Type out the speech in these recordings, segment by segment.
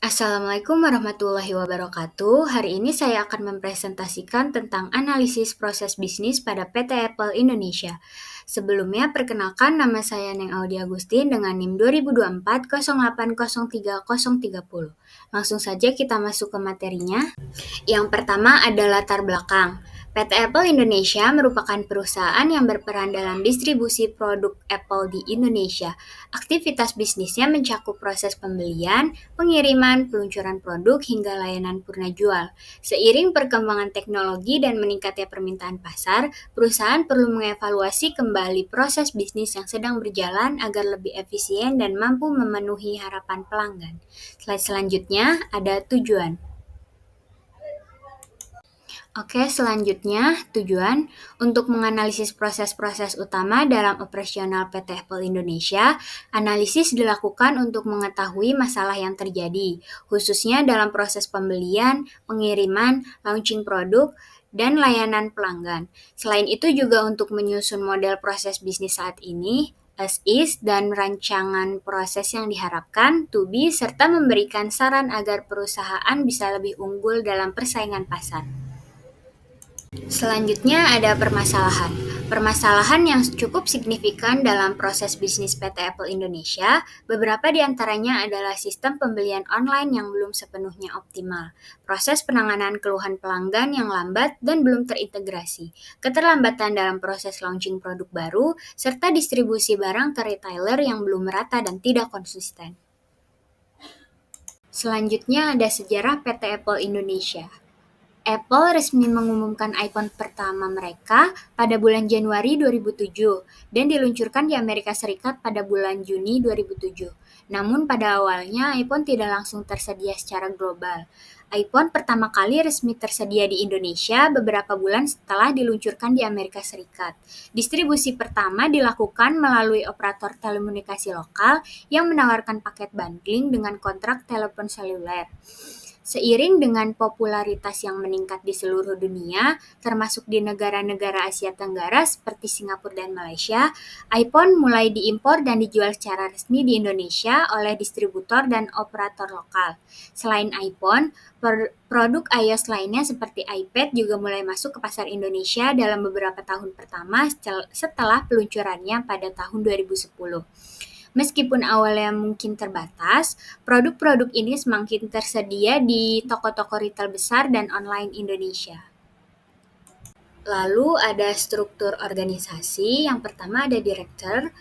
Assalamualaikum warahmatullahi wabarakatuh. Hari ini saya akan mempresentasikan tentang analisis proses bisnis pada PT Apple Indonesia. Sebelumnya, perkenalkan nama saya Neng Audia Agustin dengan NIM 2024080330. Langsung saja kita masuk ke materinya. Yang pertama ada latar belakang. PT Apple Indonesia merupakan perusahaan yang berperan dalam distribusi produk Apple di Indonesia. Aktivitas bisnisnya mencakup proses pembelian, pengiriman, peluncuran produk, hingga layanan purna jual. Seiring perkembangan teknologi dan meningkatnya permintaan pasar, perusahaan perlu mengevaluasi kembali proses bisnis yang sedang berjalan agar lebih efisien dan mampu memenuhi harapan pelanggan. Slide selanjutnya ada tujuan. Oke, selanjutnya tujuan untuk menganalisis proses-proses utama dalam operasional PT Apple Indonesia. Analisis dilakukan untuk mengetahui masalah yang terjadi, khususnya dalam proses pembelian, pengiriman, launching produk, dan layanan pelanggan. Selain itu juga untuk menyusun model proses bisnis saat ini, as is, dan rancangan proses yang diharapkan to be, serta memberikan saran agar perusahaan bisa lebih unggul dalam persaingan pasar. Selanjutnya ada permasalahan. Permasalahan yang cukup signifikan dalam proses bisnis PT Apple Indonesia, beberapa di antaranya adalah sistem pembelian online yang belum sepenuhnya optimal, proses penanganan keluhan pelanggan yang lambat dan belum terintegrasi, keterlambatan dalam proses launching produk baru, serta distribusi barang ke retailer yang belum merata dan tidak konsisten. Selanjutnya ada sejarah PT Apple Indonesia. Apple resmi mengumumkan iPhone pertama mereka pada bulan Januari 2007 dan diluncurkan di Amerika Serikat pada bulan Juni 2007. Namun pada awalnya iPhone tidak langsung tersedia secara global. iPhone pertama kali resmi tersedia di Indonesia beberapa bulan setelah diluncurkan di Amerika Serikat. Distribusi pertama dilakukan melalui operator telekomunikasi lokal yang menawarkan paket bundling dengan kontrak telepon seluler. Seiring dengan popularitas yang meningkat di seluruh dunia, termasuk di negara-negara Asia Tenggara seperti Singapura dan Malaysia, iPhone mulai diimpor dan dijual secara resmi di Indonesia oleh distributor dan operator lokal. Selain iPhone, produk iOS lainnya seperti iPad juga mulai masuk ke pasar Indonesia dalam beberapa tahun pertama setelah peluncurannya pada tahun 2010. Meskipun awalnya mungkin terbatas, produk-produk ini semakin tersedia di toko-toko retail besar dan online Indonesia. Lalu ada struktur organisasi, yang pertama ada director,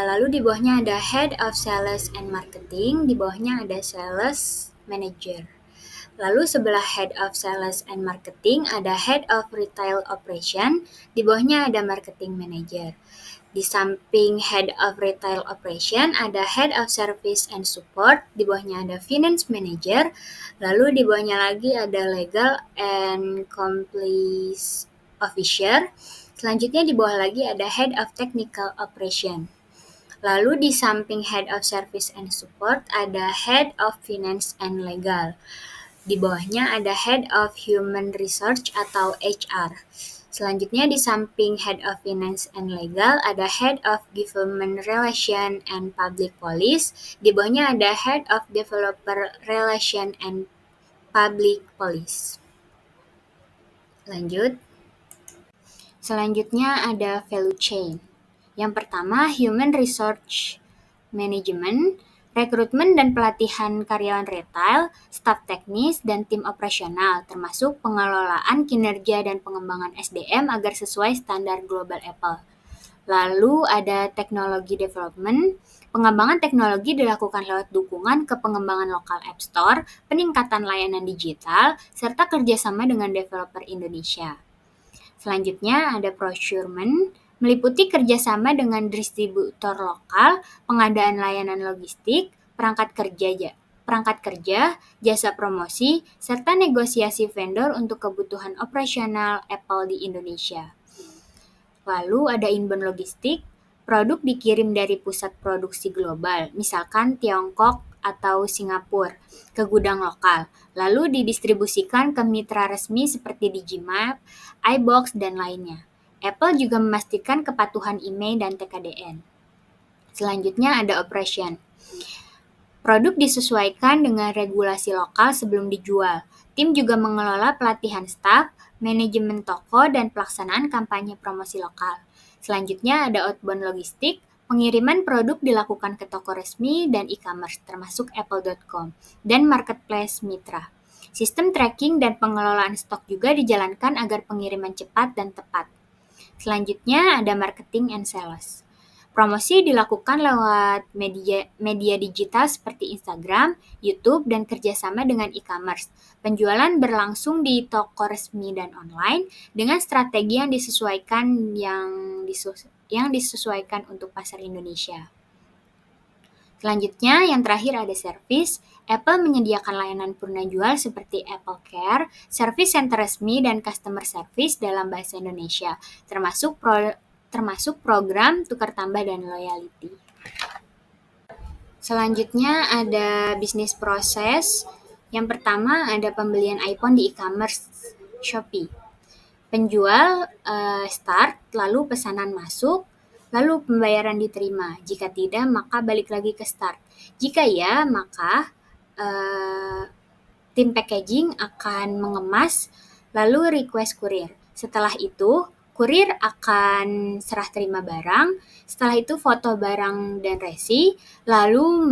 lalu di bawahnya ada head of sales and marketing, di bawahnya ada sales manager. Lalu sebelah head of sales and marketing ada head of retail operation, di bawahnya ada marketing manager. Di samping head of retail operation ada head of service and support, di bawahnya ada finance manager, lalu di bawahnya lagi ada legal and compliance officer. Selanjutnya di bawah lagi ada head of technical operation. Lalu di samping head of service and support ada head of finance and legal. Di bawahnya ada head of human research atau HR. Selanjutnya di samping Head of Finance and Legal ada Head of Government Relation and Public Policy. Di bawahnya ada Head of Developer Relation and Public Policy. Lanjut. Selanjutnya ada value chain. Yang pertama Human Resource Management, rekrutmen dan pelatihan karyawan retail, staf teknis, dan tim operasional, termasuk pengelolaan kinerja dan pengembangan SDM agar sesuai standar global Apple. Lalu ada teknologi development. Pengembangan teknologi dilakukan lewat dukungan ke pengembangan lokal App Store, peningkatan layanan digital, serta kerjasama dengan developer Indonesia. Selanjutnya ada procurement, meliputi kerjasama dengan distributor lokal, pengadaan layanan logistik, perangkat kerja, jasa promosi, serta negosiasi vendor untuk kebutuhan operasional Apple di Indonesia. Lalu ada inbound logistik, produk dikirim dari pusat produksi global, misalkan Tiongkok atau Singapura, ke gudang lokal, lalu didistribusikan ke mitra resmi seperti Digimap, iBox, dan lainnya. Apple juga memastikan kepatuhan IMEI dan TKDN. Selanjutnya ada operation. Produk disesuaikan dengan regulasi lokal sebelum dijual. Tim juga mengelola pelatihan staf, manajemen toko, dan pelaksanaan kampanye promosi lokal. Selanjutnya ada outbound logistik. Pengiriman produk dilakukan ke toko resmi dan e-commerce, termasuk apple.com, dan marketplace mitra. Sistem tracking dan pengelolaan stok juga dijalankan agar pengiriman cepat dan tepat. Selanjutnya ada marketing and sales. Promosi dilakukan lewat media digital seperti Instagram, YouTube, dan kerjasama dengan e-commerce. Penjualan berlangsung di toko resmi dan online dengan strategi yang disesuaikan untuk pasar Indonesia. Selanjutnya, yang terakhir ada servis. Apple menyediakan layanan purna jual seperti Apple Care, service center resmi, dan customer service dalam bahasa Indonesia, termasuk program tukar tambah dan loyalty. Selanjutnya ada bisnis proses. Yang pertama ada pembelian iPhone di e-commerce Shopee. Penjual start, lalu pesanan masuk, lalu pembayaran diterima. Jika tidak, maka balik lagi ke start. Jika ya, maka tim packaging akan mengemas, lalu request kurir. Setelah itu, kurir akan serah terima barang, setelah itu foto barang dan resi, lalu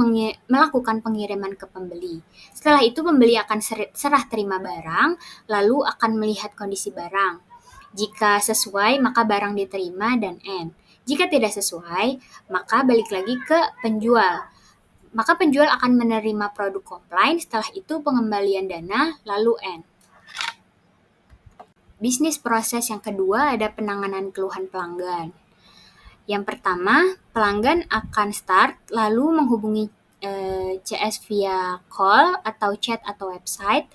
melakukan pengiriman ke pembeli. Setelah itu pembeli akan serah terima barang, lalu akan melihat kondisi barang. Jika sesuai, maka barang diterima dan end. Jika tidak sesuai, maka balik lagi ke penjual. Maka penjual akan menerima produk komplain, setelah itu pengembalian dana, lalu end. Bisnis proses yang kedua ada penanganan keluhan pelanggan. Yang pertama, pelanggan akan start lalu menghubungi CS via call atau chat atau website,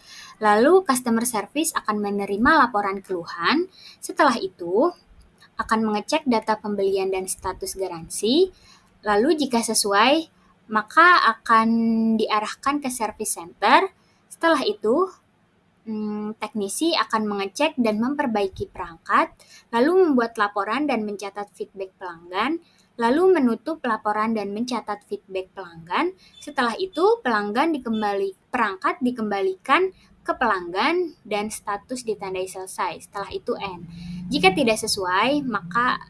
lalu customer service akan menerima laporan keluhan. Setelah itu, akan mengecek data pembelian dan status garansi, lalu jika sesuai, maka akan diarahkan ke service center. Setelah itu, teknisi akan mengecek dan memperbaiki perangkat, lalu membuat laporan dan mencatat feedback pelanggan, lalu menutup laporan dan mencatat feedback pelanggan. Setelah itu, perangkat dikembalikan ke pelanggan dan status ditandai selesai. Setelah itu end. Jika tidak sesuai, maka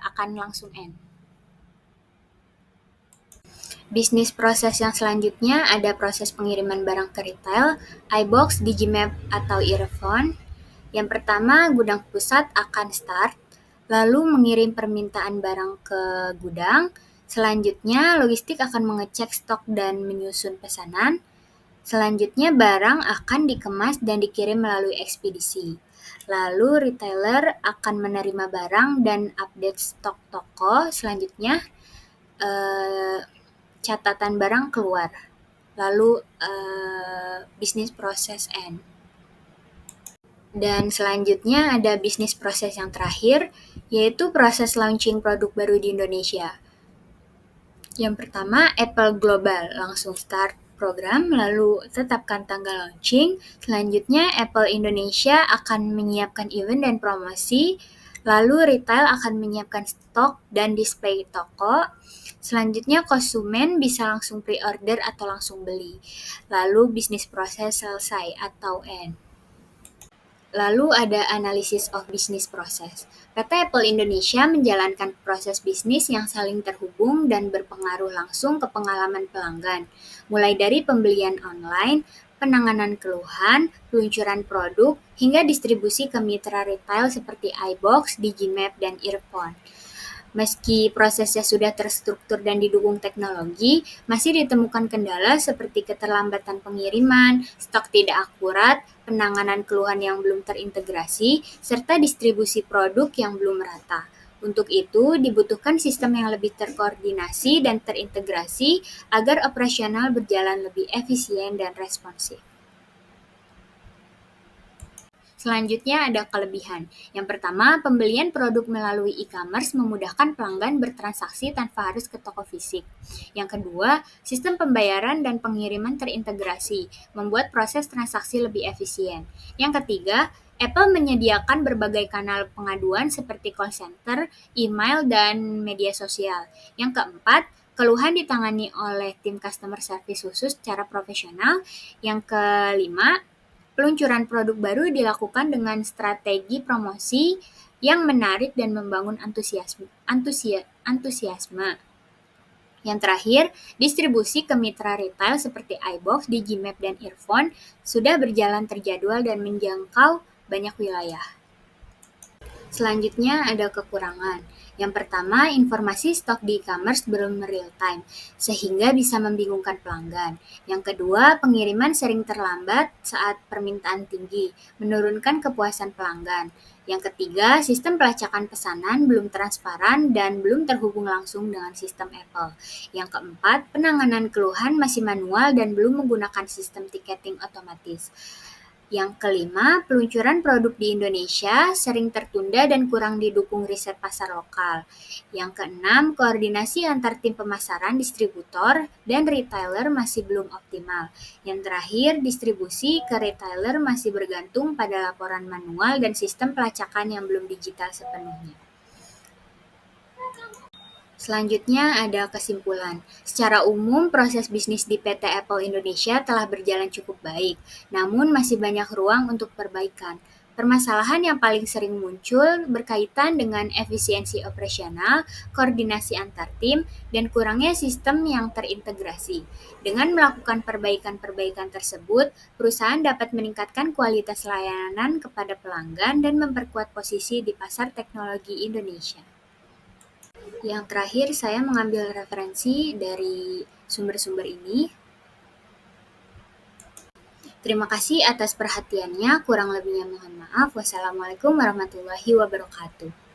akan langsung end. Bisnis proses yang selanjutnya ada proses pengiriman barang ke retail, iBox, Digimap, atau earphone. Yang pertama, gudang pusat akan start, lalu mengirim permintaan barang ke gudang. Selanjutnya, logistik akan mengecek stok dan menyusun pesanan. Selanjutnya, barang akan dikemas dan dikirim melalui ekspedisi. Lalu, retailer akan menerima barang dan update stok toko. Selanjutnya, catatan barang keluar, lalu bisnis proses end. Dan selanjutnya ada bisnis proses yang terakhir, yaitu proses launching produk baru di Indonesia. Yang pertama, Apple Global, langsung start program, lalu tetapkan tanggal launching. Selanjutnya, Apple Indonesia akan menyiapkan event dan promosi, lalu retail akan menyiapkan stok dan display toko. Selanjutnya, konsumen bisa langsung pre-order atau langsung beli. Lalu, bisnis proses selesai atau end. Lalu ada analisis of business process. PT Apple Indonesia menjalankan proses bisnis yang saling terhubung dan berpengaruh langsung ke pengalaman pelanggan, mulai dari pembelian online, penanganan keluhan, peluncuran produk, hingga distribusi ke mitra retail seperti iBox, Digimap, dan earphone. Meski prosesnya sudah terstruktur dan didukung teknologi, masih ditemukan kendala seperti keterlambatan pengiriman, stok tidak akurat, penanganan keluhan yang belum terintegrasi, serta distribusi produk yang belum merata. Untuk itu, dibutuhkan sistem yang lebih terkoordinasi dan terintegrasi agar operasional berjalan lebih efisien dan responsif. Selanjutnya ada kelebihan. Yang pertama, pembelian produk melalui e-commerce memudahkan pelanggan bertransaksi tanpa harus ke toko fisik. Yang kedua, sistem pembayaran dan pengiriman terintegrasi, membuat proses transaksi lebih efisien. Yang ketiga, Apple menyediakan berbagai kanal pengaduan seperti call center, email, dan media sosial. Yang keempat, keluhan ditangani oleh tim customer service khusus secara profesional. Yang kelima, peluncuran produk baru dilakukan dengan strategi promosi yang menarik dan membangun antusiasme. Yang terakhir, distribusi ke mitra retail seperti iBox, Digimap, dan Earphone sudah berjalan terjadwal dan menjangkau banyak wilayah. Selanjutnya ada kekurangan. Yang pertama, informasi stok di e-commerce belum real time, sehingga bisa membingungkan pelanggan. Yang kedua, pengiriman sering terlambat saat permintaan tinggi, menurunkan kepuasan pelanggan. Yang ketiga, sistem pelacakan pesanan belum transparan dan belum terhubung langsung dengan sistem Apple. Yang keempat, penanganan keluhan masih manual dan belum menggunakan sistem tiketing otomatis. Yang kelima, peluncuran produk di Indonesia sering tertunda dan kurang didukung riset pasar lokal. Yang keenam, koordinasi antar tim pemasaran, distributor, dan retailer masih belum optimal. Yang terakhir, distribusi ke retailer masih bergantung pada laporan manual dan sistem pelacakan yang belum digital sepenuhnya. Selanjutnya ada kesimpulan. Secara umum, proses bisnis di PT Apple Indonesia telah berjalan cukup baik, namun masih banyak ruang untuk perbaikan. Permasalahan yang paling sering muncul berkaitan dengan efisiensi operasional, koordinasi antar tim, dan kurangnya sistem yang terintegrasi. Dengan melakukan perbaikan-perbaikan tersebut, perusahaan dapat meningkatkan kualitas layanan kepada pelanggan dan memperkuat posisi di pasar teknologi Indonesia. Yang terakhir, saya mengambil referensi dari sumber-sumber ini. Terima kasih atas perhatiannya, kurang lebihnya mohon maaf. Wassalamualaikum warahmatullahi wabarakatuh.